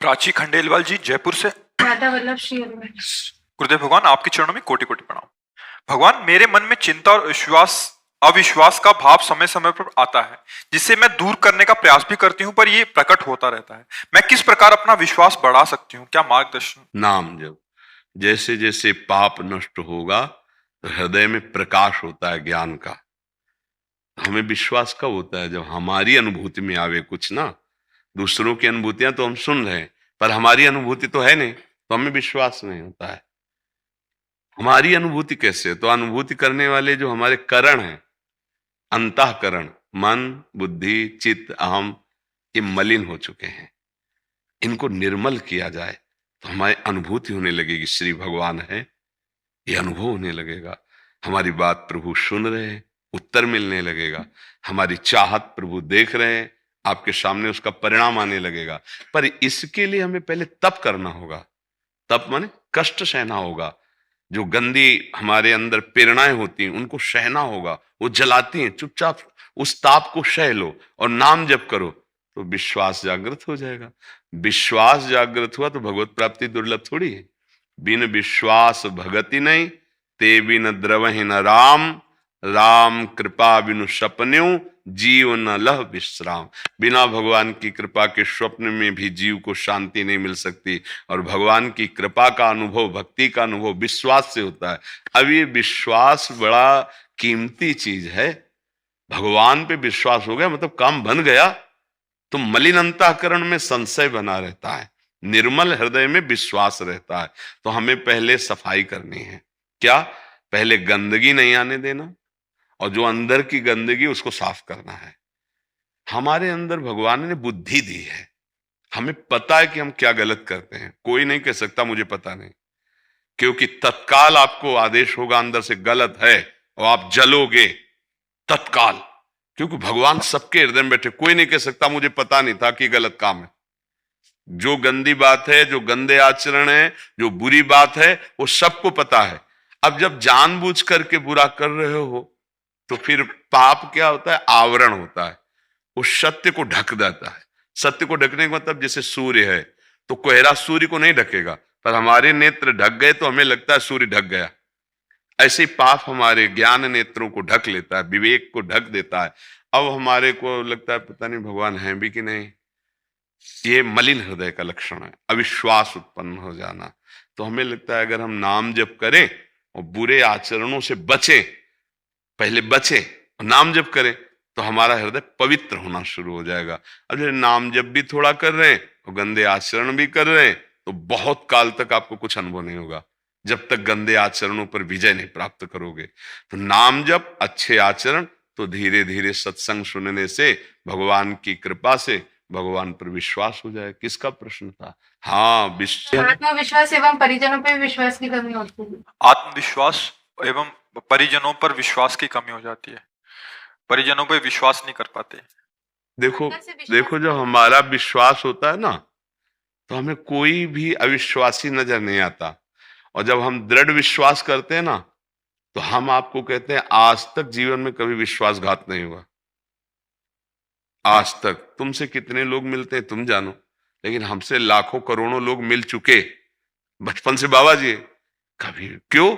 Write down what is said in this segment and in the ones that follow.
प्राची खंडेलवाल जी, जयपुर से। माता वल्लभ श्री अरविंद। गुरुदेव भगवान, आपके चरणों में कोटि कोटि प्रणाम। भगवान, मेरे मन में चिंता और अविश्वास का भाव समय समय पर आता है, जिससे मैं दूर करने का प्रयास भी करती हूँ, पर ये प्रकट होता रहता है। मैं किस प्रकार अपना विश्वास बढ़ा सकती हूँ? क्या मार्गदर्शन? नाम जब जैसे जैसे पाप नष्ट होगा तो हृदय में प्रकाश होता है ज्ञान का। हमें विश्वास कब होता है? जब हमारी अनुभूति में आवे कुछ ना। दूसरों की अनुभूतियां तो हम सुन रहे हैं, पर हमारी अनुभूति तो है नहीं, तो हमें विश्वास नहीं होता है। हमारी अनुभूति कैसे? तो अनुभूति करने वाले जो हमारे करण हैं, अंतःकरण, मन, बुद्धि, चित्त, अहम, ये मलिन हो चुके हैं। इनको निर्मल किया जाए तो हमारी अनुभूति होने लगेगी, श्री भगवान है, ये अनुभव होने लगेगा। हमारी बात प्रभु सुन रहे हैं, उत्तर मिलने लगेगा। हमारी चाहत प्रभु देख रहे हैं, आपके सामने उसका परिणाम आने लगेगा। पर इसके लिए हमें पहले तप करना होगा। तप माने कष्ट सहना होगा। जो गंदी हमारे अंदर प्रेरणाएं होती हैं उनको सहना होगा। वो जलाती हैं, चुपचाप उस ताप को सह लो और नाम जप करो तो विश्वास जागृत हो जाएगा। विश्वास जागृत हुआ तो भगवत प्राप्ति दुर्लभ थोड़ी है। बिन विश्वास भगति नहीं, ते बिन द्रवहि न राम, राम कृपा बिनु सपन्यु, जीव न लह विश्राम। बिना भगवान की कृपा के स्वप्न में भी जीव को शांति नहीं मिल सकती। और भगवान की कृपा का अनुभव, भक्ति का अनुभव विश्वास से होता है। अब ये विश्वास बड़ा कीमती चीज है। भगवान पे विश्वास हो गया मतलब काम बन गया। तो मलिन अंतःकरण में संशय बना रहता है, निर्मल हृदय में विश्वास रहता है। तो हमें पहले सफाई करनी है। क्या? पहले गंदगी नहीं आने देना, और जो अंदर की गंदगी उसको साफ करना है। हमारे अंदर भगवान ने बुद्धि दी है, हमें पता है कि हम क्या गलत करते हैं। कोई नहीं कह सकता मुझे पता नहीं, क्योंकि तत्काल आपको आदेश होगा अंदर से गलत है और आप जलोगे तत्काल। क्योंकि भगवान सबके हृदय में बैठे, कोई नहीं कह सकता मुझे पता नहीं था कि गलत काम है। जो गंदी बात है, जो गंदे आचरण है, जो बुरी बात है, वो सबको पता है। अब जब जानबूझ करके बुरा कर रहे हो तो फिर पाप क्या होता है? आवरण होता है, वो सत्य को ढक देता है। सत्य को ढकने का मतलब जैसे सूर्य है तो कोहरा सूर्य को नहीं ढकेगा, पर हमारे नेत्र ढक गए तो हमें लगता है सूर्य ढक गया। ऐसे ही पाप हमारे ज्ञान नेत्रों को ढक लेता है, विवेक को ढक देता है। अब हमारे को लगता है पता नहीं भगवान है भी कि नहीं। ये मलिन हृदय का लक्षण है, अविश्वास उत्पन्न हो जाना। तो हमें लगता है अगर हम नाम जप करें और बुरे आचरणों से बचें, पहले बचें और नाम जप करें तो हमारा हृदय पवित्र होना शुरू हो जाएगा। अब जब नाम जप भी थोड़ा कर रहे हैं और गंदे आचरण भी कर रहे हैं तो बहुत काल तक आपको कुछ अनुभव नहीं होगा, जब तक गंदे आचरणों पर विजय नहीं प्राप्त करोगे। तो नाम जप, अच्छे आचरण, तो धीरे धीरे सत्संग सुनने से, भगवान की कृपा से भगवान पर विश्वास हो जाए। किसका प्रश्न था? हाँ, आत्मविश्वास एवं परिजनों पर विश्वास की कमी होती है। आत्मविश्वास एवं परिजनों पर विश्वास की कमी हो जाती है। परिजनों पर विश्वास नहीं कर पाते। देखो जब हमारा विश्वास होता है ना तो हमें कोई भी अविश्वासी नजर नहीं आता। और जब हम दृढ़ विश्वास करते हैं ना तो हम आपको कहते हैं आज तक जीवन में कभी विश्वासघात नहीं हुआ। आज तक तुमसे कितने लोग मिलते हैं तुम जानो, लेकिन हमसे लाखों करोड़ों लोग मिल चुके बचपन से बाबा जी। कभी क्यों?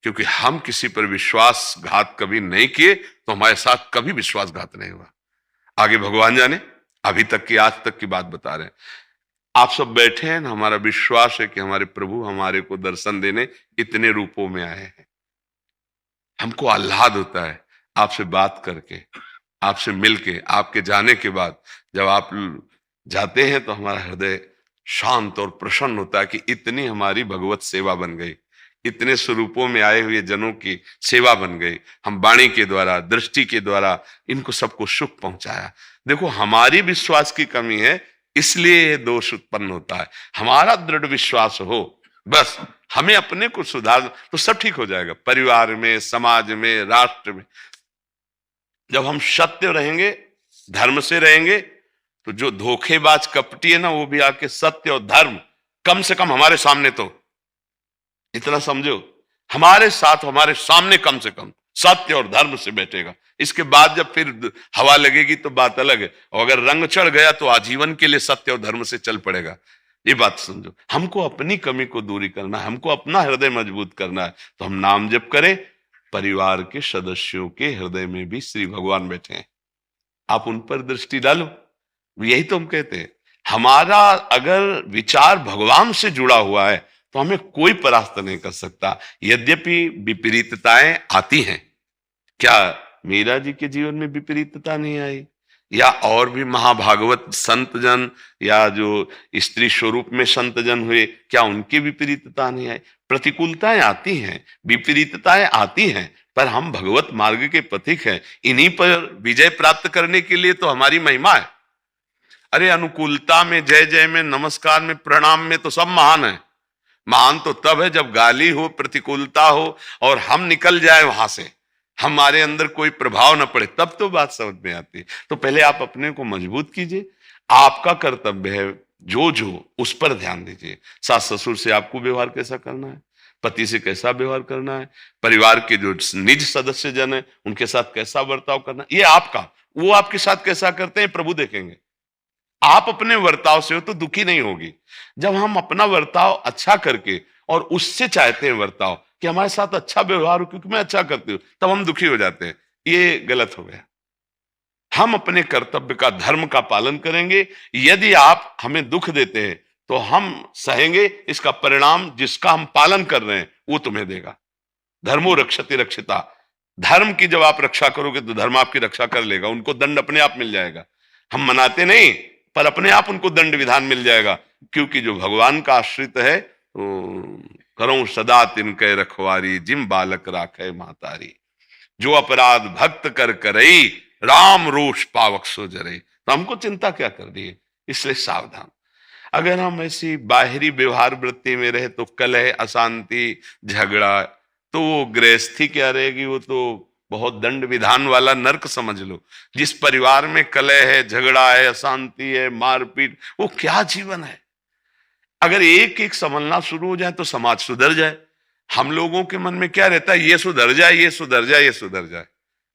क्योंकि हम किसी पर विश्वासघात कभी नहीं किए, तो हमारे साथ कभी विश्वासघात नहीं हुआ। आगे भगवान जाने, अभी तक की, आज तक की बात बता रहे हैं। आप सब बैठे हैं ना, हमारा विश्वास है कि हमारे प्रभु हमारे को दर्शन देने इतने रूपों में आए हैं। हमको आह्लाद होता है आपसे बात करके, आपसे मिलके। आपके जाने के बाद जब आप जाते हैं तो हमारा हृदय शांत और प्रसन्न होता है कि इतनी हमारी भगवत सेवा बन गई, इतने स्वरूपों में आए हुए जनों की सेवा बन गई। हम वाणी के द्वारा, दृष्टि के द्वारा इनको सबको सुख पहुंचाया। देखो हमारी विश्वास की कमी है, इसलिए ये दोष उत्पन्न होता है। हमारा दृढ़ विश्वास हो, बस हमें अपने को सुधार तो सब ठीक हो जाएगा। परिवार में, समाज में, राष्ट्र में जब हम सत्य रहेंगे, धर्म से रहेंगे, तो जो धोखेबाज कपटी है ना वो भी आके सत्य और धर्म, कम से कम हमारे सामने तो इतना समझो, हमारे साथ, हमारे सामने कम से कम सत्य और धर्म से बैठेगा। इसके बाद जब फिर हवा लगेगी तो बात अलग है। और अगर रंग चढ़ गया तो आजीवन के लिए सत्य और धर्म से चल पड़ेगा। ये बात समझो, हमको अपनी कमी को दूरी करना है, हमको अपना हृदय मजबूत करना है, तो हम नाम जप करें। परिवार के सदस्यों के हृदय में भी श्री भगवान बैठे हैं, आप उन पर दृष्टि डालो। यही तो हम कहते हैं, हमारा अगर विचार भगवान से जुड़ा हुआ है तो हमें कोई परास्त नहीं कर सकता। यद्यपि विपरीतताएं आती हैं, क्या मीरा जी के जीवन में विपरीतता नहीं आई? या और भी महाभागवत संत जन या जो स्त्री स्वरूप में संत जन हुए, क्या उनकी विपरीतता नहीं आई? प्रतिकूलताएं आती हैं, विपरीतताएं आती हैं, पर हम भगवत मार्ग के पथिक हैं। इन्हीं पर विजय प्राप्त करने के लिए तो हमारी महिमा है। अरे अनुकूलता में, जय जय में, नमस्कार में, प्रणाम में तो सब महान है। महान तो तब है जब गाली हो, प्रतिकूलता हो और हम निकल जाए वहां से, हमारे अंदर कोई प्रभाव न पड़े, तब तो बात समझ में आती है। तो पहले आप अपने को मजबूत कीजिए, आपका कर्तव्य है जो उस पर ध्यान दीजिए। सास ससुर से आपको व्यवहार कैसा करना है, पति से कैसा व्यवहार करना है, परिवार के जो निज सदस्य जन है उनके साथ कैसा बर्ताव करना, ये आपका। वो आपके साथ कैसा करते हैं प्रभु देखेंगे। आप अपने वर्ताव से हो तो दुखी नहीं होगी। जब हम अपना वर्ताव अच्छा करके और उससे चाहते हैं वर्ताव कि हमारे साथ अच्छा व्यवहार हो क्योंकि मैं अच्छा करती हूं, तब हम दुखी हो जाते हैं। ये गलत हो गया। हम अपने कर्तव्य का, धर्म का पालन करेंगे। यदि आप हमें दुख देते हैं तो हम सहेंगे, इसका परिणाम जिसका हम पालन कर रहे हैं वो तुम्हें देगा। धर्मो रक्षति रक्षिता, धर्म की जब आप रक्षा करोगे तो धर्म आपकी रक्षा कर लेगा, उनको दंड अपने आप मिल जाएगा। हम मनाते नहीं, पर अपने आप उनको दंड विधान मिल जाएगा, क्योंकि जो भगवान का आश्रित है तो करो सदा तिनके रखवारी, जिम बालक राखे मातारी। जो अपराध भक्त कर करई, राम रोष पावक सो जरई। तो हमको चिंता क्या कर रही है, इसलिए सावधान। अगर हम ऐसी बाहरी व्यवहार वृत्ति में रहे तो कलह, अशांति, झगड़ा, तो वो गृहस्थी क्या रहेगी, वो तो बहुत दंड विधान वाला नर्क समझ लो। जिस परिवार में कलह है, झगड़ा है, अशांति है, मारपीट, वो क्या जीवन है। अगर एक एक संभलना शुरू हो जाए तो समाज सुधर जाए। हम लोगों के मन में क्या रहता है, ये सुधर जाए, ये सुधर जाए, ये सुधर जाए,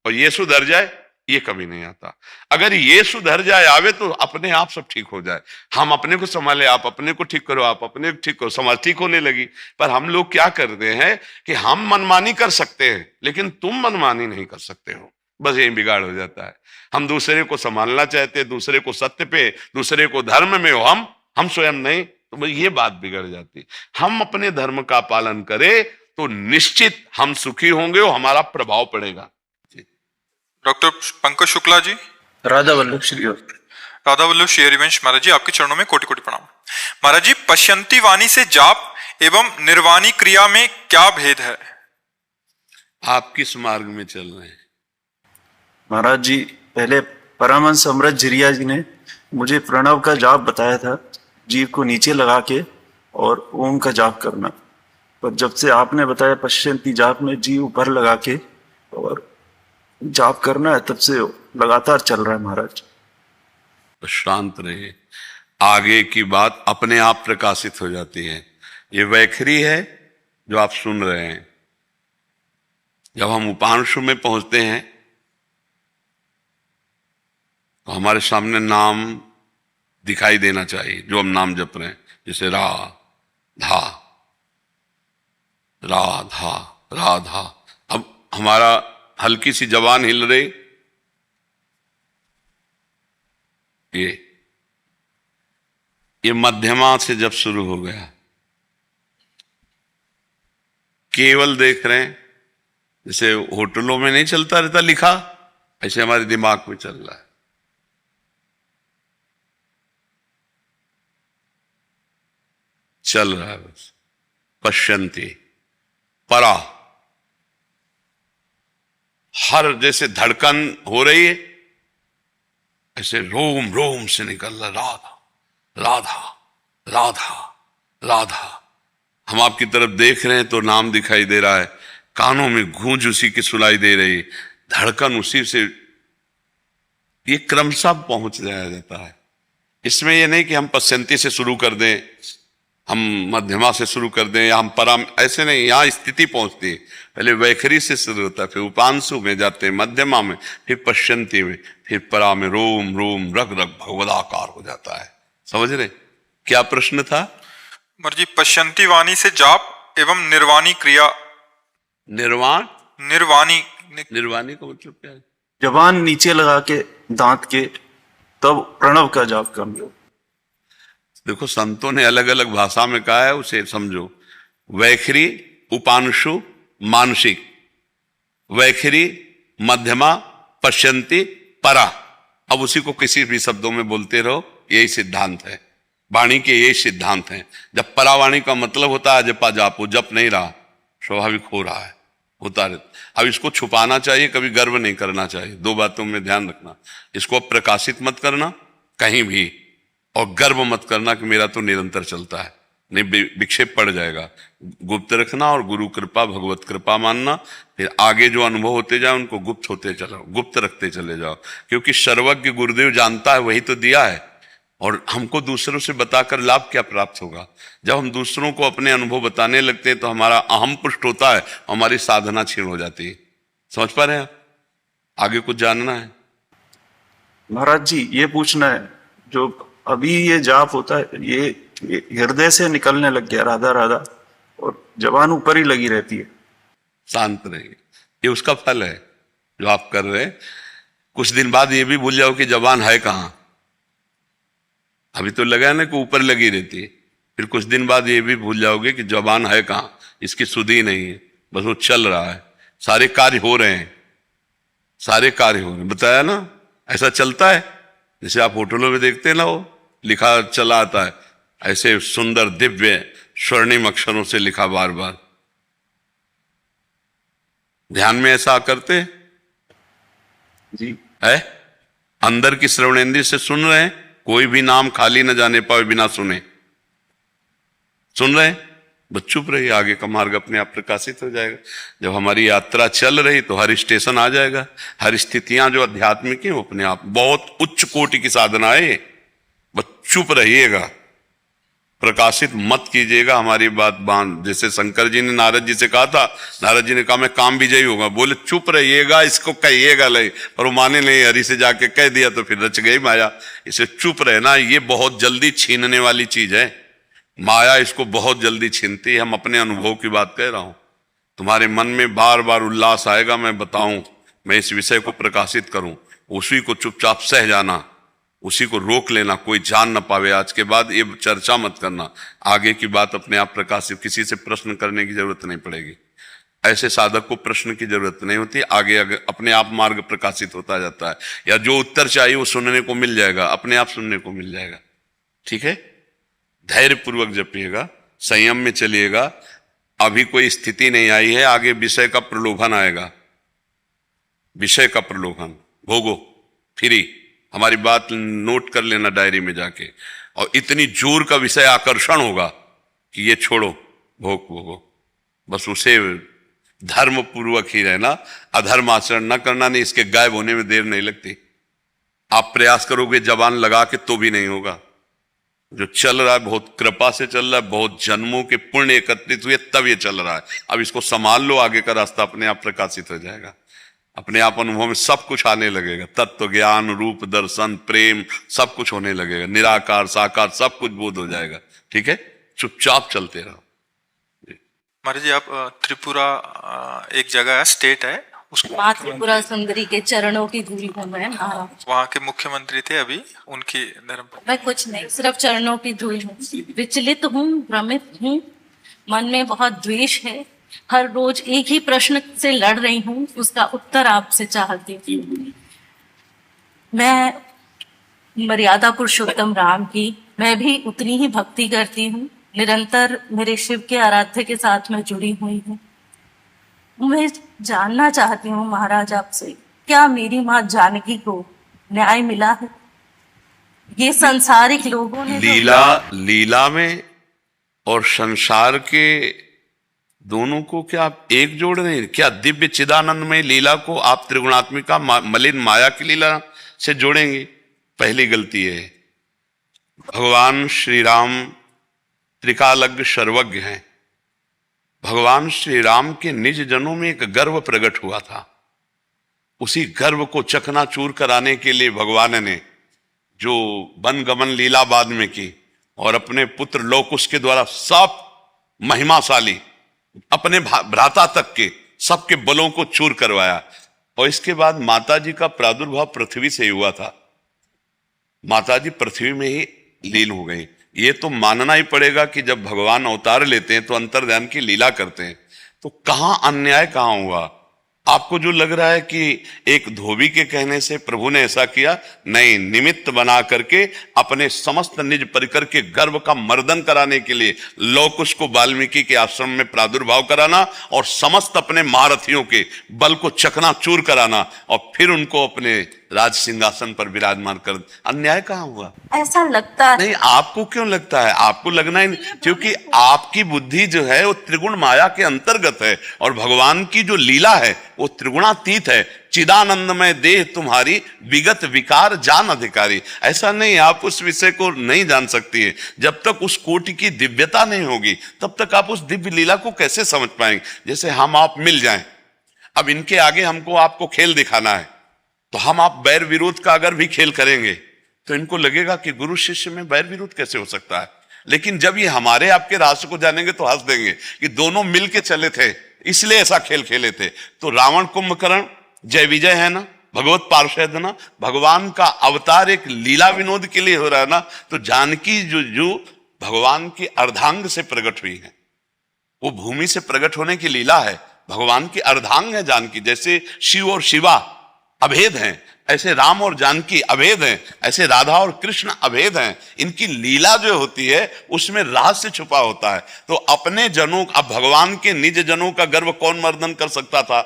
और ये सुधर जाए, ये कभी नहीं आता। अगर ये सुधर जाए आवे तो अपने आप सब ठीक हो जाए। हम अपने को संभाले, आप अपने को ठीक करो, आप अपने को ठीक करो, समाज ठीक होने लगी। पर हम लोग क्या करते हैं कि हम मनमानी कर सकते हैं लेकिन तुम मनमानी नहीं कर सकते हो, बस यही बिगाड़ हो जाता है। हम दूसरे को संभालना चाहते हैं, दूसरे को सत्य पे, दूसरे को धर्म में हो, हम स्वयं नहीं, तो ये बात बिगड़ जाती। हम अपने धर्म का पालन करें तो निश्चित हम सुखी होंगे और हमारा प्रभाव पड़ेगा। डॉक्टर पंकज शुक्ला जी, राधा वल्लभ श्री राधा वल्लभ श्री हरिवंश महाराज जी, आपके चरणों में कोटि कोटि प्रणाम। महाराज जी, पश्यंती वाणी से जाप एवं निर्वाणी क्रिया में क्या भेद है? आप किस मार्ग में चल रहे हैं? महाराज जी, पहले परमहंस अमृत झिरिया जी ने मुझे प्रणव का जाप बताया था, जीव को नीचे लगा के और ओम का जाप करना। पर जब से आपने बताया पश्यंती जाप में जीव ऊपर लगा के और जाप करना है, तब से लगातार चल रहा है महाराज। तो शांत रहे, आगे की बात अपने आप प्रकाशित हो जाती है। ये वैखरी है जो आप सुन रहे हैं। जब हम उपांशु में पहुंचते हैं तो हमारे सामने नाम दिखाई देना चाहिए जो हम नाम जप रहे हैं, जैसे राधा राधा राधा। अब हमारा हल्की सी जबान हिल रही, ये मध्यमा से जब शुरू हो गया, केवल देख रहे हैं, जैसे होटलों में नहीं चलता रहता लिखा, ऐसे हमारे दिमाग में चल रहा है। चल रहा है बस। पश्यंती परा, हर जैसे धड़कन हो रही है ऐसे रोम रोम से निकल रहा, राधा राधा राधा राधा। हम आपकी तरफ देख रहे हैं तो नाम दिखाई दे रहा है, कानों में गूंज उसी की सुनाई दे रही, धड़कन उसी से, ये क्रमशः पहुंच जाया जाता है। इसमें यह नहीं कि हम पश्यंती से शुरू कर दें, हम मध्यमा से शुरू कर दें या हम पराम, ऐसे नहीं। यहां स्थिति पहुंचती है, पहले वैखरी से शुरू होता है, फिर उपांशु में जाते हैं, मध्यमा में, फिर पश्यंती में, फिर परा में रोम रोम रग रग भगवदाकार हो जाता है। समझ रहे? क्या प्रश्न था? कुमार जी, पश्यंती वाणी से जाप एवं निर्वाणी क्रिया। निर्वाण, निर्वाणी निर्वाणी का मतलब क्या है? जबान नीचे लगा के दांत के तब प्रणव का जाप करना। देखो, संतों ने अलग अलग भाषा में कहा है, उसे समझो। वैखरी, उपांशु, मानसिक। वैखरी, मध्यमा, पश्यंती, परा। अब उसी को किसी भी शब्दों में बोलते रहो, यही सिद्धांत है वाणी के, यही सिद्धांत है। जब परावाणी का मतलब होता है जपा जाप, वो जप नहीं रहा, स्वाभाविक हो रहा है, होता रहता। अब इसको छुपाना चाहिए, कभी गर्व नहीं करना चाहिए। दो बातों में ध्यान रखना, इसको प्रकाशित मत करना कहीं भी, और गर्व मत करना कि मेरा तो निरंतर चलता है, नहीं, विक्षेप पड़ जाएगा। गुप्त रखना और गुरु कृपा, भगवत कृपा मानना। फिर आगे जो अनुभव होते जाए उनको गुप्त होते चलो, गुप्त रखते चले जाओ, क्योंकि सर्वज्ञ गुरुदेव जानता है, वही तो दिया है। और हमको दूसरों से बताकर लाभ क्या प्राप्त होगा? जब हम दूसरों को अपने अनुभव बताने लगते हैं तो हमारा अहम पुष्ट होता है, हमारी साधना क्षीण हो जाती है। समझ पा रहे हैं आप? आगे कुछ जानना है? महाराज जी, ये पूछना है, जो अभी ये जाप होता है, ये हृदय से निकलने लग गया राधा राधा, और जबान ऊपर ही लगी रहती है। शांत रहिए, ये उसका फल है जो आप कर रहे हैं। कुछ दिन बाद ये भी भूल जाओ कि जबान है कहां। अभी तो लगा है ना कि ऊपर लगी रहती है, फिर कुछ दिन बाद ये भी भूल जाओगे कि जबान है कहां, इसकी सुधि नहीं है, बस वो चल रहा है, सारे कार्य हो रहे हैं, सारे कार्य हो रहे हैं। बताया ना, ऐसा चलता है जैसे आप होटलों में देखते हैं ना, वो लिखा चला आता है, ऐसे सुंदर दिव्य स्वर्णिम अक्षरों से लिखा बार बार। ध्यान में ऐसा करते जी है, अंदर की श्रवणेंद्रिय से सुन रहे हैं, कोई भी नाम खाली न जाने पाए बिना सुने। सुन रहे हैं, बस चुप रहिए, आगे का मार्ग अपने आप प्रकाशित हो जाएगा। जब हमारी यात्रा चल रही तो हर स्टेशन आ जाएगा, हर स्थितियां जो आध्यात्मिक है वो अपने आप, बहुत उच्च कोटि की साधना है। बस चुप रहिएगा, प्रकाशित मत कीजिएगा हमारी बात बांध। जैसे शंकर जी ने नारद जी से कहा था, नारद जी ने कहा मैं काम विजयी होगा, बोले चुप रहिएगा, इसको कहिएगा नहीं, पर वो माने नहीं, हरि से जाके कह दिया तो फिर रच गई माया। इसे चुप रहना, ये बहुत जल्दी छीनने वाली चीज है, माया इसको बहुत जल्दी छीनती है। हम अपने अनुभव की बात कह रहा हूं, तुम्हारे मन में बार बार उल्लास आएगा, मैं बताऊं, मैं इस विषय को प्रकाशित करूं, उसी को चुपचाप सह जाना, उसी को रोक लेना, कोई जान न पावे। आज के बाद ये चर्चा मत करना, आगे की बात अपने आप प्रकाशित, किसी से प्रश्न करने की जरूरत नहीं पड़ेगी। ऐसे साधक को प्रश्न की जरूरत नहीं होती, आगे अपने आप मार्ग प्रकाशित होता जाता है, या जो उत्तर चाहिए वो सुनने को मिल जाएगा, अपने आप सुनने को मिल जाएगा। ठीक है, धैर्य पूर्वक जपिएगा, संयम में चलिएगा। अभी कोई स्थिति नहीं आई है, आगे विषय का प्रलोभन आएगा, विषय का प्रलोभन भोगो फ्री। हमारी बात नोट कर लेना डायरी में जाके, और इतनी जोर का विषय आकर्षण होगा कि ये छोड़ो, भोग भोगो, बस उसे धर्म पूर्वक ही रहना, अधर्म आचरण न करना, नहीं इसके गायब होने में देर नहीं लगती। आप प्रयास करोगे जबान लगा के तो भी नहीं होगा। जो चल रहा है बहुत कृपा से चल रहा है, बहुत जन्मों के पुण्य एकत्रित हुए तब ये चल रहा है। अब इसको संभाल लो, आगे का रास्ता अपने आप प्रकाशित हो जाएगा, अपने आप अनुभव में सब कुछ आने लगेगा, तत्व ज्ञान, रूप दर्शन, प्रेम, सब कुछ होने लगेगा, निराकार साकार सब कुछ बोध हो जाएगा। ठीक है, चुपचाप चलते रहो। महाराज जी, आप त्रिपुरा एक जगह है, स्टेट है, उसको माँ त्रिपुरा सुंदरी के चरणों की धूल में मैं महाराज, वहाँ के मुख्यमंत्री थे अभी, उनकी धर्म। मैं कुछ नहीं, सिर्फ चरणों की धूल हूँ। विचलित हूँ, भ्रमित हूँ, मन में बहुत द्वेष है, हर रोज एक ही प्रश्न से लड़ रही हूँ, उसका उत्तर आपसे चाहती हूँ। मैं मर्यादा पुरुषोत्तम राम की मैं भी उतनी ही भक्ति करती हूँ, निरंतर मेरे शिव के आराध्य के साथ मैं जुड़ी हुई हूँ। मैं जानना चाहती हूँ महाराज आपसे, क्या मेरी माँ जानकी को न्याय मिला है? ये संसारिक लोगों ने लीला में और संसार के दोनों को क्या आप एक जोड़ रहे हैं? क्या दिव्य चिदानंद में लीला को आप त्रिगुणात्मिका मलिन माया की लीला से जोड़ेंगे? पहली गलती है। भगवान श्री राम त्रिकालज्ञ सर्वज्ञ हैं। भगवान श्री राम के निज जनों में एक गर्व प्रकट हुआ था, उसी गर्व को चकनाचूर कराने के लिए भगवान ने जो वन गमन लीला बाद में की, और अपने पुत्र लौकुश के द्वारा सब महिमाशाली अपने भ्राता तक के सबके बलों को चूर करवाया। और इसके बाद माता जी का प्रादुर्भाव पृथ्वी से ही हुआ था, माता जी पृथ्वी में ही लीन हो गई। ये तो मानना ही पड़ेगा कि जब भगवान अवतार लेते हैं तो अंतर्ध्यान की लीला करते हैं, तो कहां अन्याय कहां हुआ? आपको जो लग रहा है कि एक धोबी के कहने से प्रभु ने ऐसा किया, नहीं, निमित्त बना करके अपने समस्त निज परिकर के गर्भ का मर्दन कराने के लिए लौकुश को वाल्मीकि के आश्रम में प्रादुर्भाव कराना और समस्त अपने महारथियों के बल को चकनाचूर कराना और फिर उनको अपने राज सिंहासन पर विराजमान कर, अन्याय कहां हुआ? ऐसा लगता है। नहीं, आपको क्यों लगता है? आपको लगना ही नहीं, क्योंकि आपकी बुद्धि जो है वो त्रिगुण माया के अंतर्गत है और भगवान की जो लीला है वो त्रिगुणातीत है। चिदानंदमय देह तुम्हारी विगत विकार जान अधिकारी। ऐसा नहीं, आप उस विषय को नहीं जान सकती है। जब तक उस कोटि की दिव्यता नहीं होगी तब तक आप उस दिव्य लीला को कैसे समझ पाएंगे? जैसे हम आप मिल जाएं, अब इनके आगे हमको आपको खेल दिखाना है, तो हम आप बैर विरोध का अगर भी खेल करेंगे तो इनको लगेगा कि गुरु शिष्य में बैर विरोध कैसे हो सकता है। लेकिन जब ये हमारे आपके रास्ते को जानेंगे तो हंस देंगे कि दोनों मिल के चले थे, इसलिए ऐसा खेल खेले थे। तो रावण कुंभकर्ण जय विजय है ना, भगवत पार्षद ना, भगवान का अवतार एक लीला विनोद के लिए हो रहा है ना। तो जानकी जो भगवान की अर्धांग से प्रकट हुई है, वो भूमि से प्रकट होने की लीला है, भगवान की अर्धांग है जानकी। जैसे शिव और शिवा अभेद हैं, ऐसे राम और जानकी अभेद हैं, ऐसे राधा और कृष्ण अभेद हैं। इनकी लीला जो होती है उसमें रहस्य छुपा होता है। तो अपने जनों, अब भगवान के निज जनों का गर्भ कौन मर्दन कर सकता था?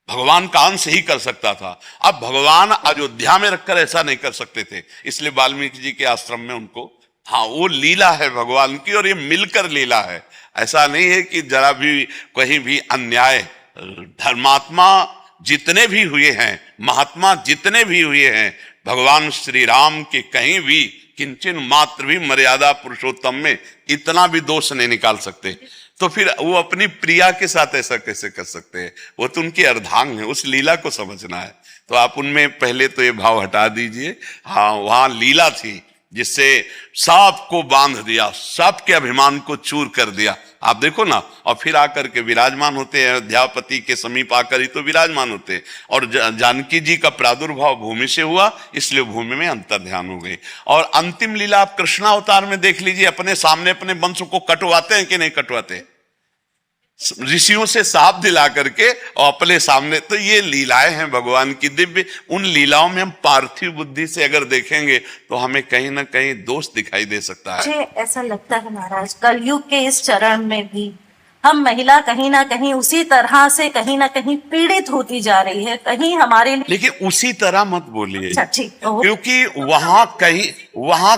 भगवान का अंश ही कर सकता था। अब भगवान अयोध्या में रखकर ऐसा नहीं कर सकते थे, इसलिए वाल्मीकि जी के आश्रम में उनको, हाँ, वो लीला है भगवान की और ये मिलकर लीला है। ऐसा नहीं है कि जरा भी कहीं भी अन्याय। धर्मात्मा जितने भी हुए हैं, महात्मा जितने भी हुए हैं, भगवान श्री राम के कहीं भी किंचन मात्र भी मर्यादा पुरुषोत्तम में इतना भी दोष नहीं निकाल सकते। तो फिर वो अपनी प्रिया के साथ ऐसा कैसे कर सकते हैं? वो तो उनकी अर्धांग है, उस लीला को समझना है। तो आप उनमें पहले तो ये भाव हटा दीजिए। हाँ, वहां लीला थी जिससे सबको बांध दिया, सबके अभिमान को चूर कर दिया। आप देखो ना, और फिर आकर के विराजमान होते हैं अयोध्यापति के समीप आकर ही तो विराजमान होते हैं। और जानकी जी का प्रादुर्भाव भूमि से हुआ, इसलिए भूमि में अंतर्ध्यान हो गई। और अंतिम लीला आप कृष्णावतार में देख लीजिए, अपने सामने अपने वंश को कटवाते हैं कि नहीं कटवाते? ऋषियों से साफ दिला करके और अपने सामने। तो ये लीलाएं हैं भगवान की दिव्य। उन लीलाओं में हम पार्थिव बुद्धि से अगर देखेंगे तो हमें कहीं ना कहीं दोष दिखाई दे सकता है। मुझे ऐसा लगता है महाराज, कलयुग के इस चरण में भी हम महिला कहीं ना कहीं उसी तरह से कहीं ना कहीं पीड़ित होती जा रही है। कहीं हमारे, लेकिन उसी तरह मत बोलिए, अच्छा ठीक, क्योंकि वहां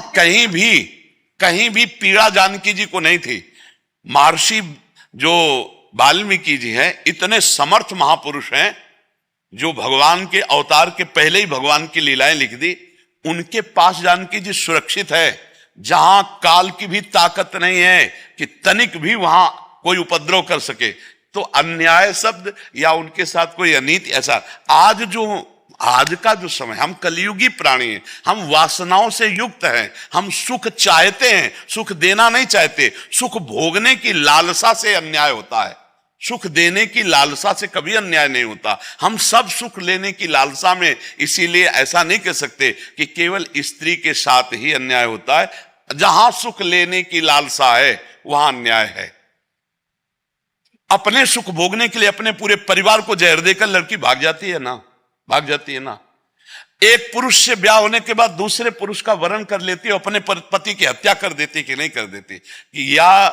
कहीं भी पीड़ा जानकी जी को नहीं थी। महर्षि जो वाल्मीकि जी हैं, इतने समर्थ महापुरुष हैं जो भगवान के अवतार के पहले ही भगवान की लीलाएं लिख दी। उनके पास जानकी जी सुरक्षित है, जहां काल की भी ताकत नहीं है कि तनिक भी वहां कोई उपद्रव कर सके। तो अन्याय शब्द या उनके साथ कोई अनीति, ऐसा आज का जो समय, हम कलयुगी प्राणी हैं, हम वासनाओं से युक्त हैं, हम सुख चाहते हैं, सुख देना नहीं चाहते। सुख भोगने की लालसा से अन्याय होता है, सुख देने की लालसा से कभी अन्याय नहीं होता। हम सब सुख लेने की लालसा में, इसीलिए ऐसा नहीं कह सकते कि केवल स्त्री के साथ ही अन्याय होता है। जहां सुख लेने की लालसा है वहां अन्याय है। अपने सुख भोगने के लिए अपने पूरे परिवार को जहर देकर लड़की भाग जाती है ना। एक पुरुष से ब्याह होने के बाद दूसरे पुरुष का वरण कर लेती है, अपने पति की हत्या कर देती कि नहीं कर देती? कि या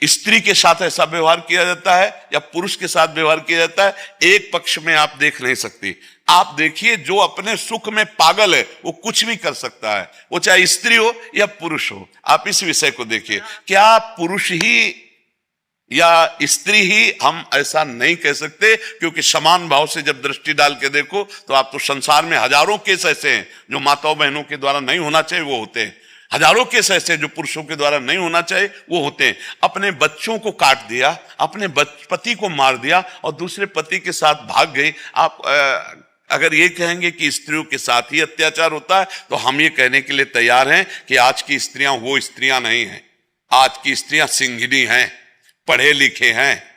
स्त्री के साथ ऐसा व्यवहार किया जाता है या पुरुष के साथ व्यवहार किया जाता है, एक पक्ष में आप देख नहीं सकती। आप देखिए, जो अपने सुख में पागल है वो कुछ भी कर सकता है, वो चाहे स्त्री हो या पुरुष हो। आप इस विषय को देखिए, क्या पुरुष ही या स्त्री ही, हम ऐसा नहीं कह सकते, क्योंकि समान भाव से जब दृष्टि डाल के देखो तो आप तो संसार में हजारों केस ऐसे हैं जो माताओं बहनों के द्वारा नहीं होना चाहिए वो होते हैं, हजारों केस ऐसे जो पुरुषों के द्वारा नहीं होना चाहिए वो होते हैं। अपने बच्चों को काट दिया, अपने पति को मार दिया और दूसरे पति के साथ भाग गई। आप अगर ये कहेंगे कि स्त्रियों के साथ ही अत्याचार होता है तो हम ये कहने के लिए तैयार हैं कि आज की स्त्रियां वो स्त्रियां नहीं हैं। आज की स्त्रियां सिंघनी हैं, पढ़े लिखे हैं।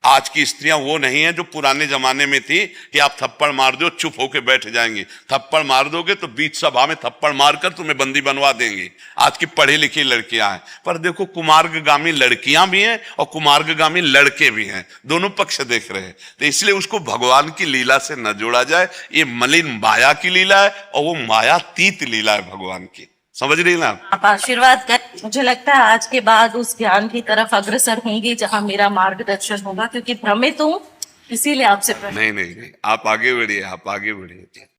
आज की स्त्रियां वो नहीं है जो पुराने जमाने में थी कि आप थप्पड़ मार दो चुप होके बैठ जाएंगी। थप्पड़ मार दोगे तो बीच सभा में थप्पड़ मारकर तुम्हें बंदी बनवा देंगी। आज की पढ़ी लिखी लड़कियां हैं। पर देखो, कुमार्गामी लड़कियां भी हैं और कुमार्गामी लड़के भी हैं, दोनों पक्ष देख रहे हैं। तो इसलिए उसको भगवान की लीला से न जोड़ा जाए। ये मलिन माया की लीला है और वो मायातीत लीला है भगवान की। समझ रही ना आप आशीर्वाद कर। मुझे लगता है आज के बाद उस ज्ञान की तरफ अग्रसर होंगी जहां मेरा मार्गदर्शन होगा, क्योंकि भ्रमित हूँ, इसीलिए आपसे नहीं, आप आगे बढ़िए, आप आगे बढ़िए।